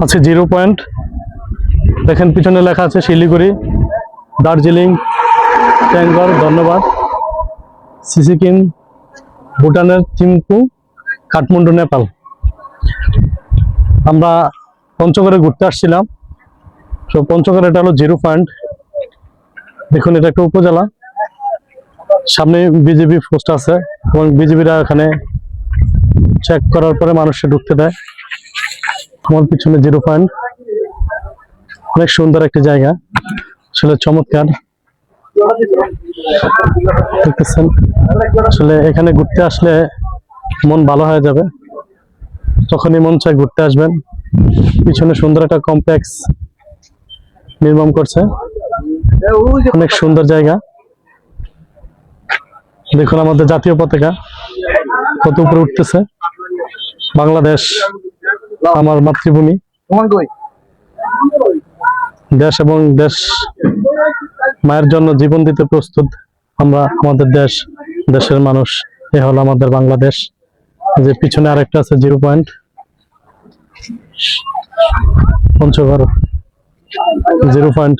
আছে 0 পয়েন্ট। দেখেন পিছনে লেখা আছে শিলিগুড়ি, দার্জিলিং, ট্যাঙ্গর, ধন্যবাদ, সিসিকিম, ভুটানের থিম্পু, কাঠমান্ডু, নেপাল। আমরা পঞ্চগড়ে ঘুরতে আসছিলাম। তো পঞ্চগড় এটা হলো 0 পয়েন্ট। দেখুন এটা একটা উপজেলা, সামনে বিজেপি পোস্ট আছে এবং বিজেপিরা এখানে চেক করার পরে মানুষকে ঢুকতে দেয়। আমার পিছনে 0 পয়েন্ট, অনেক সুন্দর একটি জায়গা, আসলে চমৎকার। দেখতেছেন আসলে এখানে ঘুরতে আসলে মন ভালো হয়ে যাবে, তখনই মন চায় ঘুরতে আসবেন। পিছনে সুন্দর একটা কমপ্লেক্স নির্মাণ করছে, অনেক সুন্দর জায়গা। দেখুন আমাদের জাতীয় পতাকা কত উপরে উঠতেছে। বাংলাদেশ আমার মাতৃভূমি, দেশ এবং দেশ মায়ের জন্য জীবন দিতে প্রস্তুত আমরা, আমাদের দেশ, দেশের মানুষ। এ হলো আমাদের বাংলাদেশ। যে পিছনে আরেকটা আছে 0 পয়েন্ট, পঞ্চগড় 0 পয়েন্ট।